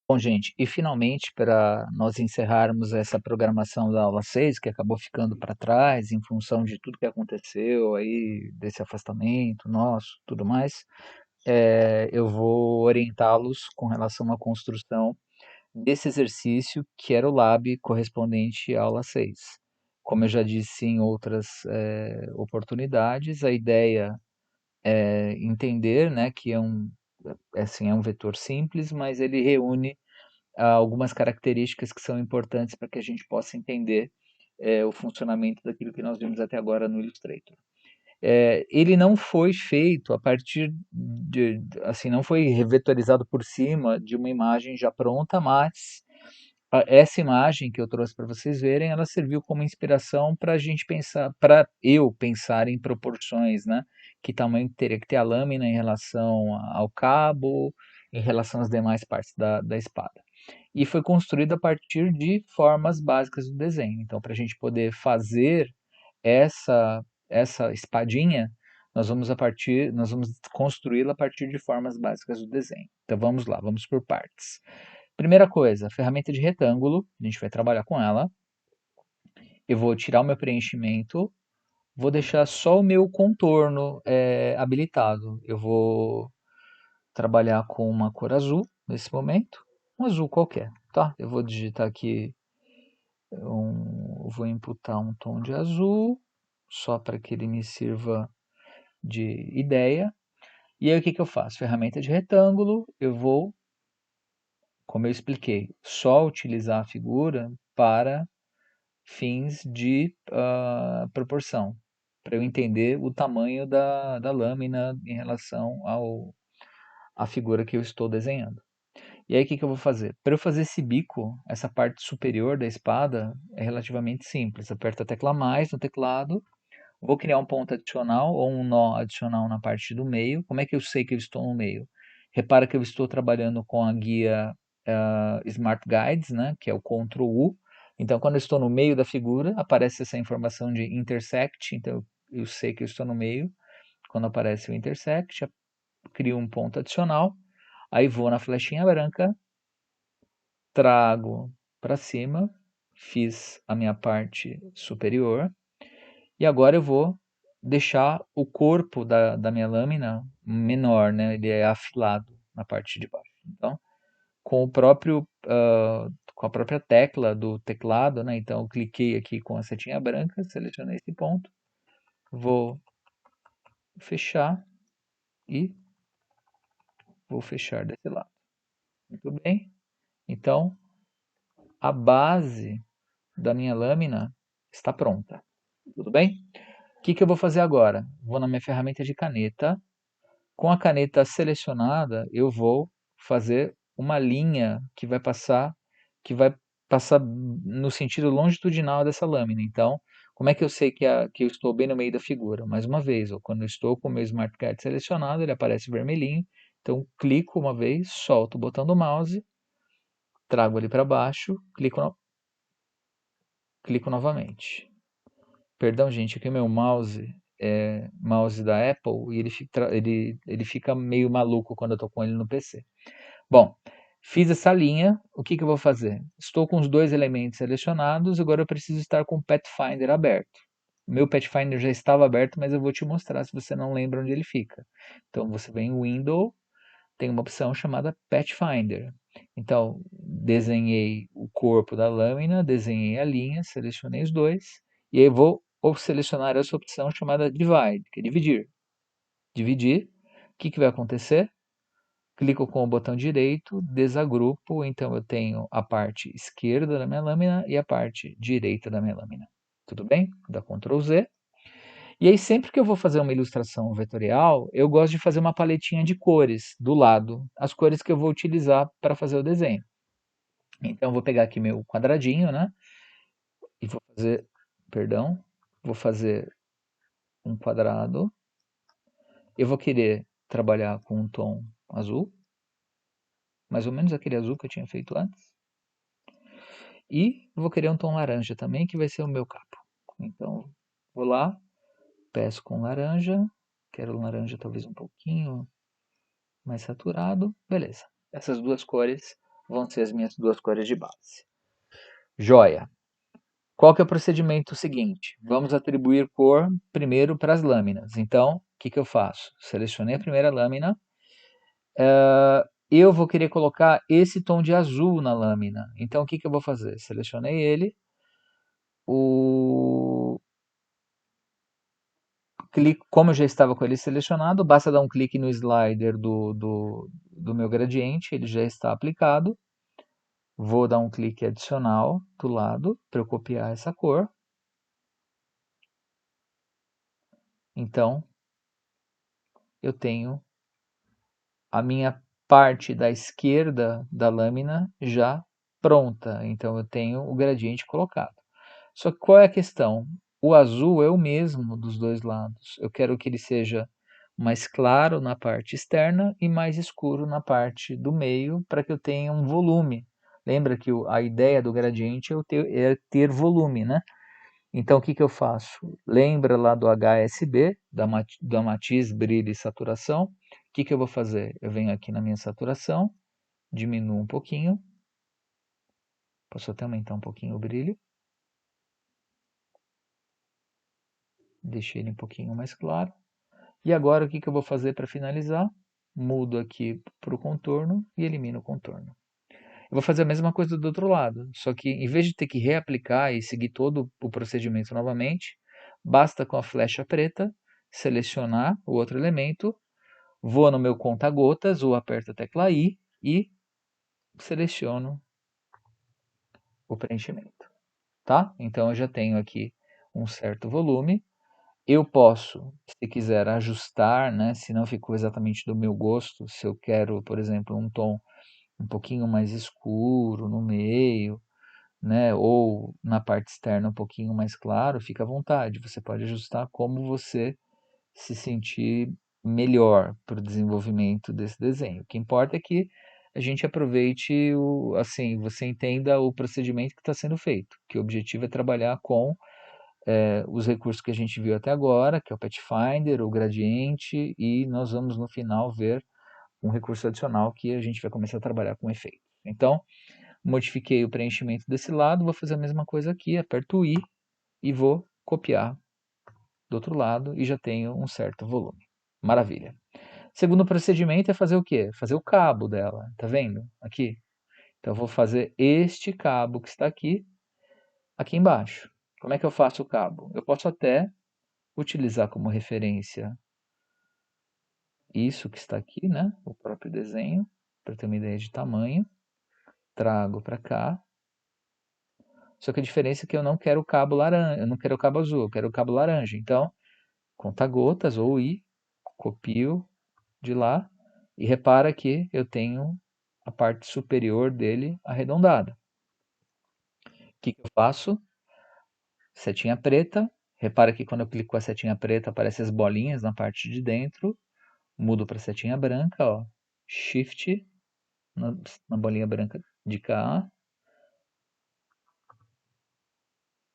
Bom, gente, e finalmente, para nós encerrarmos essa programação da aula 6, que acabou ficando para trás em função de tudo que aconteceu aí, desse afastamento nosso, tudo mais, eu vou orientá-los com relação à construção desse exercício, que era o lab correspondente à aula 6. Como eu já disse em outras oportunidades, a ideia é entender, né, que é um vetor simples, mas ele reúne algumas características que são importantes para que a gente possa entender o funcionamento daquilo que nós vimos até agora no Illustrator. Ele não foi feito a partir assim, não foi revetorizado por cima de uma imagem já pronta, mas essa imagem que eu trouxe para vocês verem, ela serviu como inspiração para a gente pensar, para eu pensar em proporções, né? Que tamanho teria que ter a lâmina em relação ao cabo, em relação às demais partes da espada. E foi construído a partir de formas básicas do desenho. Então, para a gente poder fazer essa espadinha, nós vamos construí-la a partir de formas básicas do desenho. Então, vamos lá, vamos por partes. Primeira coisa, ferramenta de retângulo, a gente vai trabalhar com ela. Eu vou tirar o meu preenchimento, vou deixar só o meu contorno habilitado. Eu vou trabalhar com uma cor azul nesse momento, um azul qualquer, tá? Eu vou digitar aqui, vou imputar um tom de azul, só para que ele me sirva de ideia. E aí o que eu faço? Ferramenta de retângulo, eu vou, como eu expliquei, só utilizar a figura para fins de proporção, para eu entender o tamanho da lâmina em relação à figura que eu estou desenhando. E aí o que eu vou fazer? Para eu fazer esse bico, essa parte superior da espada, é relativamente simples. Aperto a tecla mais no teclado, vou criar um ponto adicional ou um nó adicional na parte do meio. Como é que eu sei que eu estou no meio? Repara que eu estou trabalhando com a guia Smart Guides, né, que é o Ctrl U. Então, quando eu estou no meio da figura, aparece essa informação de intersect, então eu sei que eu estou no meio. Quando aparece o intersect, crio um ponto adicional, aí vou na flechinha branca, trago para cima, fiz a minha parte superior, e agora eu vou deixar o corpo da minha lâmina menor, né? Ele é afilado na parte de baixo. Então, com a própria tecla do teclado, né? Então, eu cliquei aqui com a setinha branca, selecionei esse ponto, vou fechar e vou fechar desse lado. Muito bem. Então, a base da minha lâmina está pronta. Tudo bem? O que eu vou fazer agora? Vou na minha ferramenta de caneta. Com a caneta selecionada, eu vou fazer uma linha que vai passar no sentido longitudinal dessa lâmina. Então, como é que eu sei que eu estou bem no meio da figura? Mais uma vez, quando eu estou com o meu Smart Guide selecionado, ele aparece vermelhinho. Então, clico uma vez, solto o botão do mouse, trago ele para baixo, clico novamente. Perdão, gente, aqui o meu mouse é mouse da Apple e ele fica meio maluco quando eu estou com ele no PC. Bom, fiz essa linha, o que eu vou fazer? Estou com os dois elementos selecionados, agora eu preciso estar com o Pathfinder aberto. O meu Pathfinder já estava aberto, mas eu vou te mostrar se você não lembra onde ele fica. Então você vem em Window, tem uma opção chamada Pathfinder. Então, desenhei o corpo da lâmina, desenhei a linha, selecionei os dois, e aí vou selecionar essa opção chamada Divide, que é dividir. Dividir, o que vai acontecer? Clico com o botão direito, desagrupo, então eu tenho a parte esquerda da minha lâmina e a parte direita da minha lâmina. Tudo bem? Dá Ctrl Z. E aí, sempre que eu vou fazer uma ilustração vetorial, eu gosto de fazer uma paletinha de cores do lado, as cores que eu vou utilizar para fazer o desenho. Então, eu vou pegar aqui meu quadradinho, né? E vou fazer, perdão, vou fazer um quadrado. Eu vou querer trabalhar com um tom azul, mais ou menos aquele azul que eu tinha feito antes. E vou querer um tom laranja também, que vai ser o meu capo. Então, vou lá, peço com laranja, quero laranja talvez um pouquinho mais saturado, beleza. Essas duas cores vão ser as minhas duas cores de base. Joia! Qual que é o procedimento seguinte? Vamos atribuir cor primeiro para as lâminas. Então, o que eu faço? Selecionei a primeira lâmina. Eu vou querer colocar esse tom de azul na lâmina. Então, o que eu vou fazer? Selecionei ele. Como eu já estava com ele selecionado, basta dar um clique no slider do meu gradiente, ele já está aplicado. Vou dar um clique adicional do lado para eu copiar essa cor. Então, eu tenho a minha parte da esquerda da lâmina já pronta. Então, eu tenho o gradiente colocado. Só que qual é a questão? O azul é o mesmo dos dois lados. Eu quero que ele seja mais claro na parte externa e mais escuro na parte do meio, para que eu tenha um volume. Lembra que a ideia do gradiente é ter volume, né? Então, o que eu faço? Lembra lá do HSB, da matiz, brilho e saturação? O que eu vou fazer? Eu venho aqui na minha saturação, diminuo um pouquinho, posso até aumentar um pouquinho o brilho, deixei ele um pouquinho mais claro. E agora o que eu vou fazer para finalizar? Mudo aqui para o contorno e elimino o contorno. Eu vou fazer a mesma coisa do outro lado, só que em vez de ter que reaplicar e seguir todo o procedimento novamente, basta com a flecha preta selecionar o outro elemento, vou no meu conta-gotas ou aperto a tecla I e seleciono o preenchimento, tá? Então eu já tenho aqui um certo volume. Eu posso, se quiser, ajustar, né? Se não ficou exatamente do meu gosto, se eu quero, por exemplo, um tom um pouquinho mais escuro no meio, né? Ou na parte externa um pouquinho mais claro, fica à vontade. Você pode ajustar como você se sentir melhor para o desenvolvimento desse desenho. O que importa é que a gente aproveite assim, você entenda o procedimento que está sendo feito, que o objetivo é trabalhar com os recursos que a gente viu até agora, que é o Pathfinder, o gradiente, e nós vamos no final ver um recurso adicional que a gente vai começar a trabalhar com efeito. Então, modifiquei o preenchimento desse lado, vou fazer a mesma coisa aqui, aperto o I e vou copiar do outro lado e já tenho um certo volume. Maravilha. Segundo procedimento é fazer o quê? Fazer o cabo dela, tá vendo? Aqui. Então, eu vou fazer este cabo que está aqui embaixo. Como é que eu faço o cabo? Eu posso até utilizar como referência isso que está aqui, né? O próprio desenho, para ter uma ideia de tamanho. Trago para cá. Só que a diferença é que eu não quero o cabo laranja, eu não quero o cabo azul, eu quero o cabo laranja. Então, conta-gotas ou I, copio de lá e repara que eu tenho a parte superior dele arredondada. O que eu faço? Setinha preta. Repara que quando eu clico com a setinha preta aparecem as bolinhas na parte de dentro. Mudo para setinha branca, ó. Shift na bolinha branca de cá,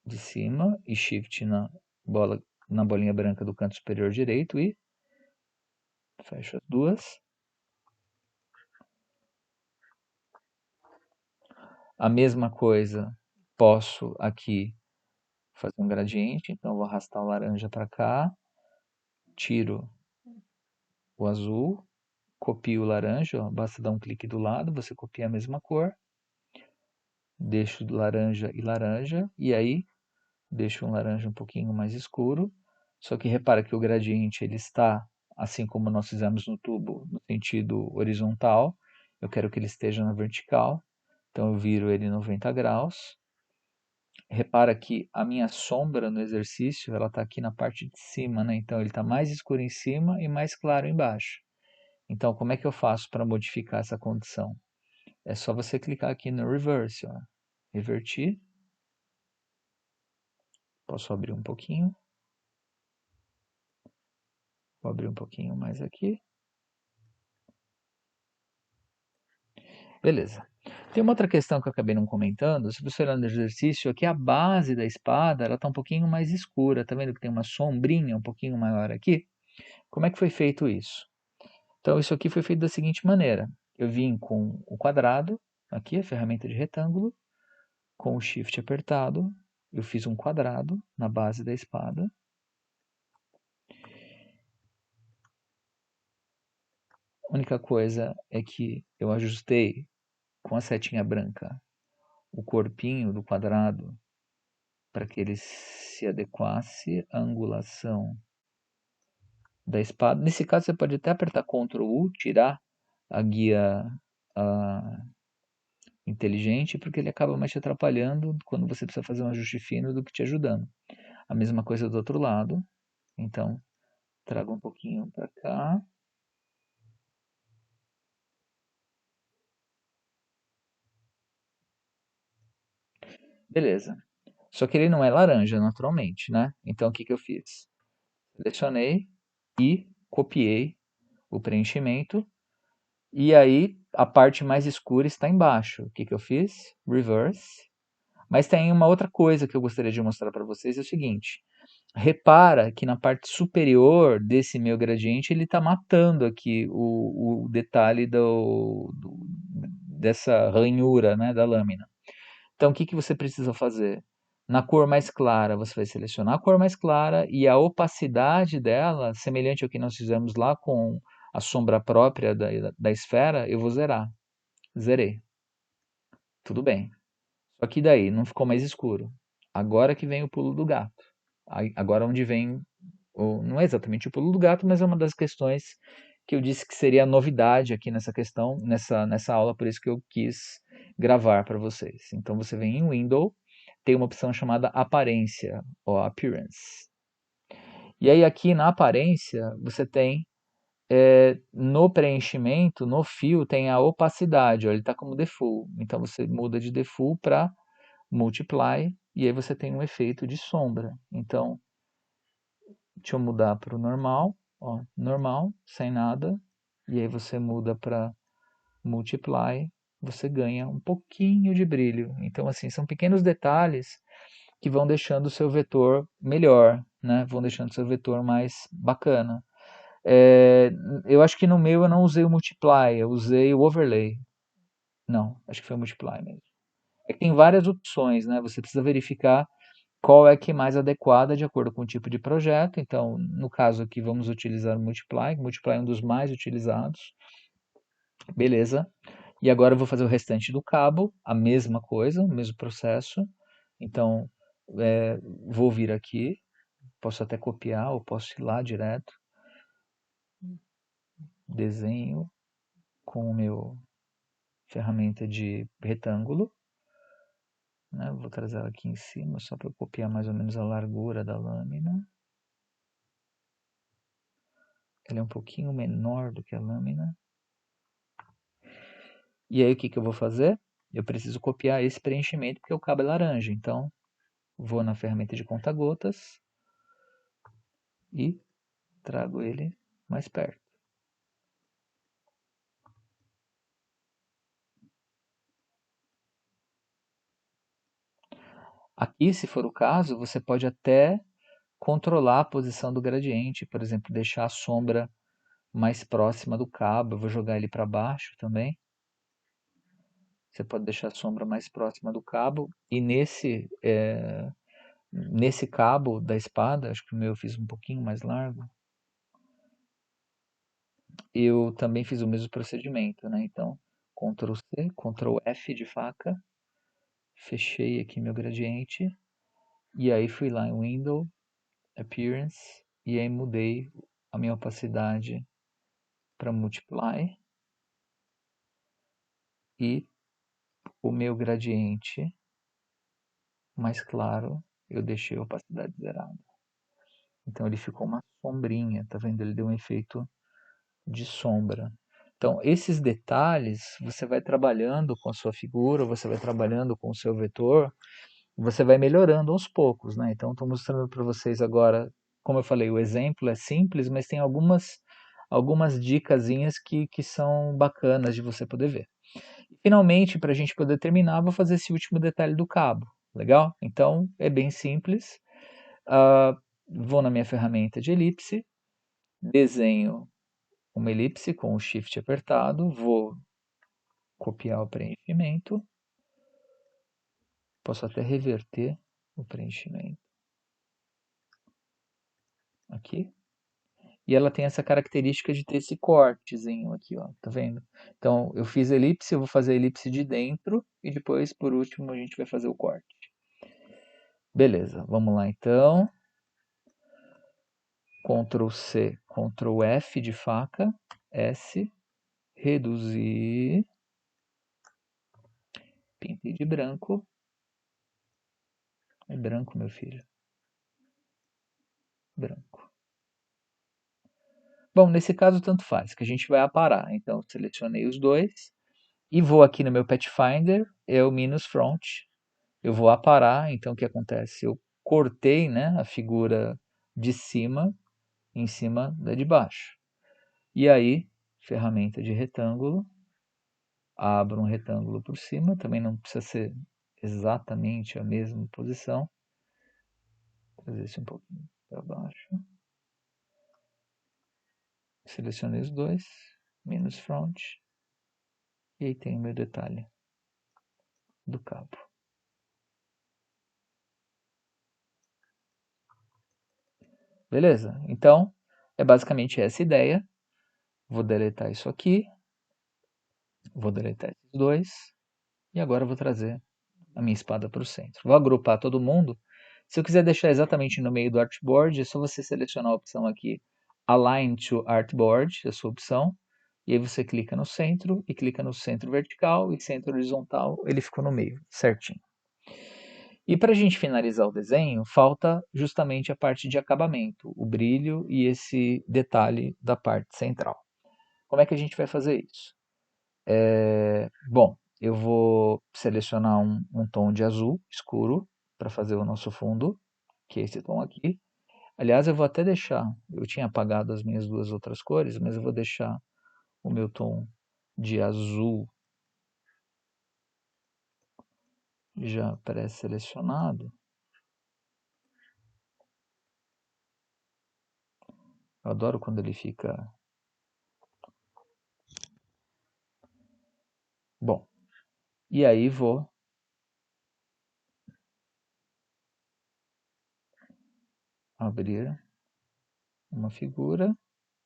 de cima, e Shift na bolinha branca do canto superior direito e fecho as duas. A mesma coisa, posso aqui fazer um gradiente, então vou arrastar o laranja para cá, tiro o azul, copio o laranja, ó, basta dar um clique do lado, você copia a mesma cor, deixo laranja e laranja, e aí deixo um laranja um pouquinho mais escuro, só que repara que o gradiente ele está, assim como nós fizemos no tubo, no sentido horizontal, eu quero que ele esteja na vertical, então eu viro ele 90 graus, repara que a minha sombra no exercício, ela está aqui na parte de cima, né? Então ele está mais escuro em cima e mais claro embaixo. Então como é que eu faço para modificar essa condição? É só você clicar aqui no Reverse, ó. Revertir. Posso abrir um pouquinho. Vou abrir um pouquinho mais aqui. Beleza. Tem uma outra questão que eu acabei não comentando. Se você olhar no exercício, aqui a base da espada ela está um pouquinho mais escura. Tá vendo que tem uma sombrinha um pouquinho maior aqui? Como é que foi feito isso? Então, isso aqui foi feito da seguinte maneira. Eu vim com o quadrado, aqui a ferramenta de retângulo, com o Shift apertado, eu fiz um quadrado na base da espada. A única coisa é que eu ajustei com a setinha branca o corpinho do quadrado para que ele se adequasse à angulação da espada. Nesse caso, você pode até apertar Ctrl U, tirar a guia inteligente, porque ele acaba mais te atrapalhando quando você precisa fazer um ajuste fino do que te ajudando. A mesma coisa do outro lado. Então, trago um pouquinho para cá. Beleza. Só que ele não é laranja, naturalmente, né? Então, o que eu fiz? Selecionei e copiei o preenchimento. E aí, a parte mais escura está embaixo. O que eu fiz? Reverse. Mas tem uma outra coisa que eu gostaria de mostrar para vocês, é o seguinte. Repara que na parte superior desse meu gradiente, ele está matando aqui o detalhe dessa ranhura, né, da lâmina. Então, o que você precisa fazer? Na cor mais clara, você vai selecionar a cor mais clara e a opacidade dela, semelhante ao que nós fizemos lá com a sombra própria da esfera, eu vou zerar. Zerei. Tudo bem. Só que daí não ficou mais escuro. Agora que vem o pulo do gato. Agora onde vem, não é exatamente o pulo do gato, mas é uma das questões que eu disse que seria a novidade aqui nessa questão, nessa aula, por isso que eu quis gravar para vocês. Então você vem em Window, tem uma opção chamada aparência, ou appearance. E aí aqui na aparência você tem no preenchimento, no fio, tem a opacidade, ó, ele está como default. Então você muda de default para multiply e aí você tem um efeito de sombra. Então, deixa eu mudar para o normal, ó, normal, sem nada, e aí você muda para multiply, você ganha um pouquinho de brilho. Então, assim, são pequenos detalhes que vão deixando o seu vetor melhor, né? Vão deixando o seu vetor mais bacana. Eu acho que no meu eu não usei o multiply, eu usei o overlay. Não, acho que foi o multiply mesmo. É que tem várias opções, né? Você precisa verificar qual é que é mais adequada de acordo com o tipo de projeto. Então, no caso aqui, vamos utilizar o Multiply. O Multiply é um dos mais utilizados. Beleza. E agora eu vou fazer o restante do cabo, a mesma coisa, o mesmo processo. Então, vou vir aqui, posso até copiar ou posso ir lá direto. Desenho com o meu ferramenta de retângulo. Né? Vou trazer ela aqui em cima, só para eu copiar mais ou menos a largura da lâmina. Ela é um pouquinho menor do que a lâmina. E aí o que eu vou fazer? Eu preciso copiar esse preenchimento porque o cabo é laranja. Então, vou na ferramenta de conta-gotas e trago ele mais perto. Aqui, se for o caso, você pode até controlar a posição do gradiente. Por exemplo, deixar a sombra mais próxima do cabo. Eu vou jogar ele para baixo também. Você pode deixar a sombra mais próxima do cabo. E nesse cabo da espada, acho que o meu eu fiz um pouquinho mais largo, eu também fiz o mesmo procedimento, né? Então, Ctrl C, Ctrl F de faca, fechei aqui meu gradiente, e aí fui lá em Window, Appearance, e aí mudei a minha opacidade para Multiply, e o meu gradiente mais claro, eu deixei a opacidade zerada. Então ele ficou uma sombrinha, tá vendo? Ele deu um efeito de sombra. Então, esses detalhes, você vai trabalhando com a sua figura, você vai trabalhando com o seu vetor, você vai melhorando aos poucos, né? Então, estou mostrando para vocês agora, como eu falei, o exemplo é simples, mas tem algumas dicasinhas que são bacanas de você poder ver. Finalmente, para a gente poder terminar, vou fazer esse último detalhe do cabo, legal? Então, é bem simples. Vou na minha ferramenta de elipse, desenho uma elipse com o Shift apertado, vou copiar o preenchimento. Posso até reverter o preenchimento aqui. E ela tem essa característica de ter esse cortezinho aqui, ó, tá vendo? Então, eu fiz elipse, eu vou fazer a elipse de dentro e depois, por último, a gente vai fazer o corte. Beleza, vamos lá então. Ctrl C, Ctrl F de faca, S, reduzir, pintei de branco. É branco, meu filho. Branco. Bom, nesse caso tanto faz, que a gente vai aparar. Então, selecionei os dois e vou aqui no meu Pathfinder, é o minus front. Eu vou aparar, então o que acontece? Eu cortei, né, a figura de cima em cima da de baixo. E aí, ferramenta de retângulo, abro um retângulo por cima, também não precisa ser exatamente a mesma posição. Vou trazer esse um pouquinho para baixo. Selecionei os dois, minus front, e aí tem o meu detalhe do cabo. Beleza? Então, é basicamente essa ideia. Vou deletar isso aqui, vou deletar esses dois, e agora eu vou trazer a minha espada para o centro. Vou agrupar todo mundo. Se eu quiser deixar exatamente no meio do artboard, é só você selecionar a opção aqui, Align to Artboard, a sua opção, e aí você clica no centro, e clica no centro vertical, e centro horizontal, ele ficou no meio, certinho. E para a gente finalizar o desenho, falta justamente a parte de acabamento, o brilho e esse detalhe da parte central. Como é que a gente vai fazer isso? Bom, eu vou selecionar um tom de azul escuro para fazer o nosso fundo, que é esse tom aqui. Aliás, eu vou até deixar, eu tinha apagado as minhas duas outras cores, mas eu vou deixar o meu tom de azul já pré-selecionado. Eu adoro quando ele fica... Bom, e aí vou abrir uma figura,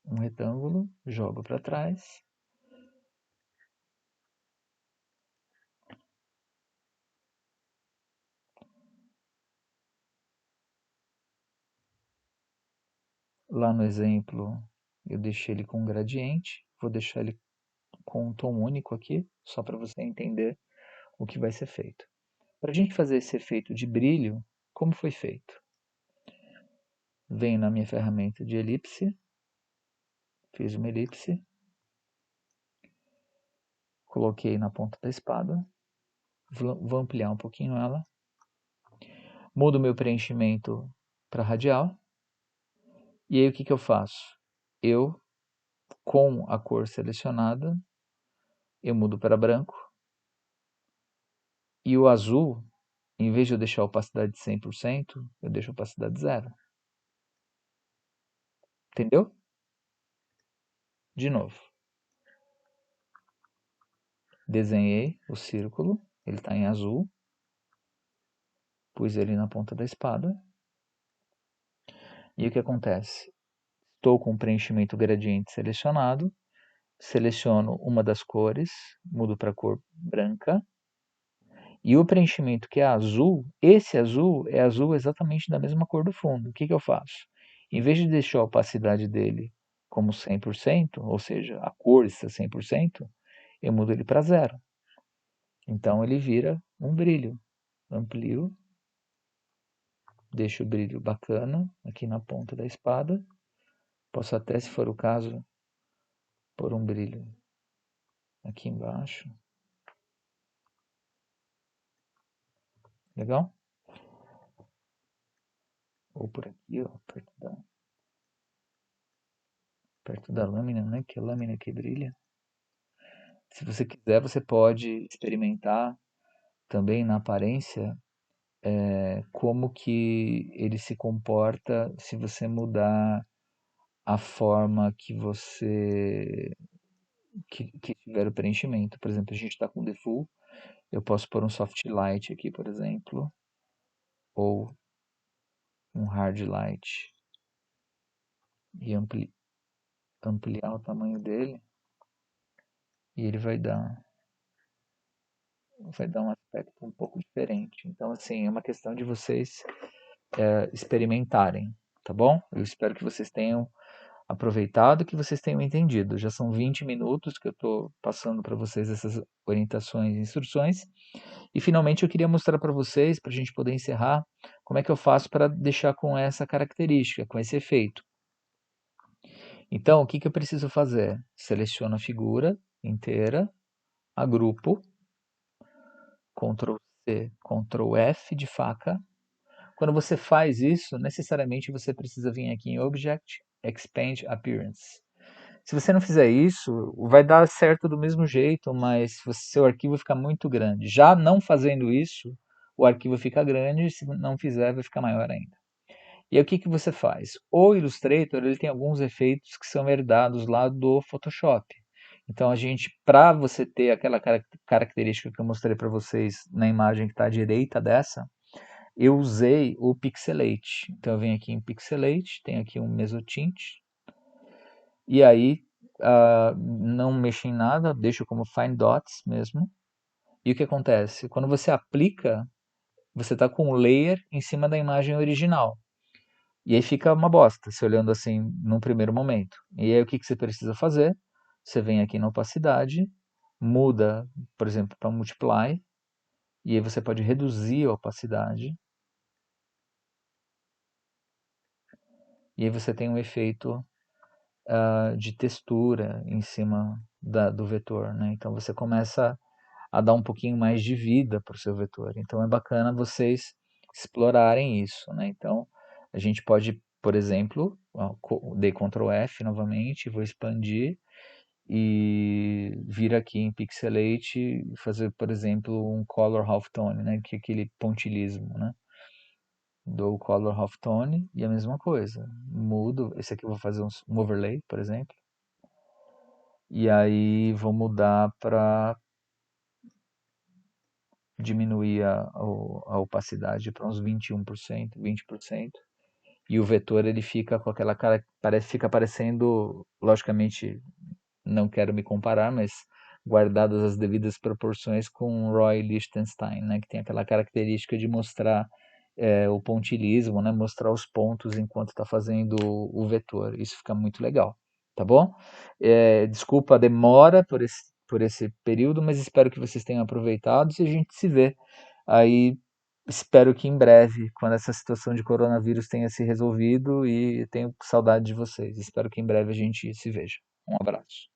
um retângulo, jogo para trás. Lá no exemplo, eu deixei ele com gradiente, vou deixar ele com um tom único aqui, só para você entender o que vai ser feito. Para a gente fazer esse efeito de brilho, como foi feito? Venho na minha ferramenta de elipse, fiz uma elipse, coloquei na ponta da espada, vou ampliar um pouquinho ela, mudo meu preenchimento para radial, e aí o que eu faço? Eu, com a cor selecionada, eu mudo para branco, e o azul, em vez de eu deixar a opacidade de 100%, eu deixo a opacidade zero. Entendeu? De novo. Desenhei o círculo, ele está em azul. Pus ele na ponta da espada. E o que acontece? Estou com o preenchimento gradiente selecionado. Seleciono uma das cores, mudo para a cor branca. E o preenchimento que é azul, esse azul é azul exatamente da mesma cor do fundo. O que eu faço? Em vez de deixar a opacidade dele como 100%, ou seja, a cor está 100%, eu mudo ele para zero. Então ele vira um brilho. Amplio, deixo o brilho bacana aqui na ponta da espada. Posso até, se for o caso, pôr um brilho aqui embaixo. Legal? Ou por aqui, ó, perto da lâmina, né? Que é a lâmina que brilha. Se você quiser, você pode experimentar também na aparência como que ele se comporta se você mudar a forma que você que tiver o preenchimento. Por exemplo, a gente está com default, eu posso pôr um soft light aqui, por exemplo, ou um hard light e ampliar o tamanho dele e ele vai dar um aspecto um pouco diferente. Então, assim, é uma questão de vocês experimentarem, tá bom? Eu espero que vocês tenham aproveitado, que vocês tenham entendido. Já são 20 minutos que eu estou passando para vocês essas orientações e instruções. E finalmente eu queria mostrar para vocês, para a gente poder encerrar, como é que eu faço para deixar com essa característica, com esse efeito. Então, o que eu preciso fazer? Seleciono a figura inteira, agrupo, Ctrl C, Ctrl F de faca. Quando você faz isso, necessariamente você precisa vir aqui em Object, Expand Appearance. Se você não fizer isso, vai dar certo do mesmo jeito, mas seu arquivo fica muito grande. Já não fazendo isso, o arquivo fica grande, se não fizer, vai ficar maior ainda. E aí o que você faz? O Illustrator ele tem alguns efeitos que são herdados lá do Photoshop. Então a gente, para você ter aquela característica que eu mostrei para vocês na imagem que está à direita dessa, eu usei o Pixelate. Então eu venho aqui em Pixelate, tem aqui um Mesotint, e aí não mexo em nada, deixo como Fine Dots mesmo. E o que acontece? Quando você aplica, você está com um layer em cima da imagem original. E aí fica uma bosta, se olhando assim num primeiro momento. E aí o que você precisa fazer? Você vem aqui na opacidade, muda, por exemplo, para Multiply, e aí você pode reduzir a opacidade. E aí você tem um efeito de textura em cima do vetor, né? Então você começa a dar um pouquinho mais de vida para o seu vetor. Então é bacana vocês explorarem isso, né? Então a gente pode, por exemplo, dei Ctrl F novamente, vou expandir e vir aqui em Pixelate e fazer, por exemplo, um Color Halftone, né? Que é aquele pontilhismo, né? Dou o Color Halftone e a mesma coisa. Mudo, esse aqui eu vou fazer um overlay, por exemplo. E aí vou mudar para diminuir a opacidade para uns 21%, 20%. E o vetor ele fica com aquela cara, fica parecendo, logicamente, não quero me comparar, mas guardadas as devidas proporções com Roy Lichtenstein, né, que tem aquela característica de mostrar o pontilhismo, né, mostrar os pontos enquanto está fazendo o vetor. Isso fica muito legal, tá bom? Desculpa a demora por esse período, mas espero que vocês tenham aproveitado e a gente se vê aí. Espero que em breve, quando essa situação de coronavírus tenha se resolvido, e tenho saudade de vocês. Espero que em breve a gente se veja. Um abraço.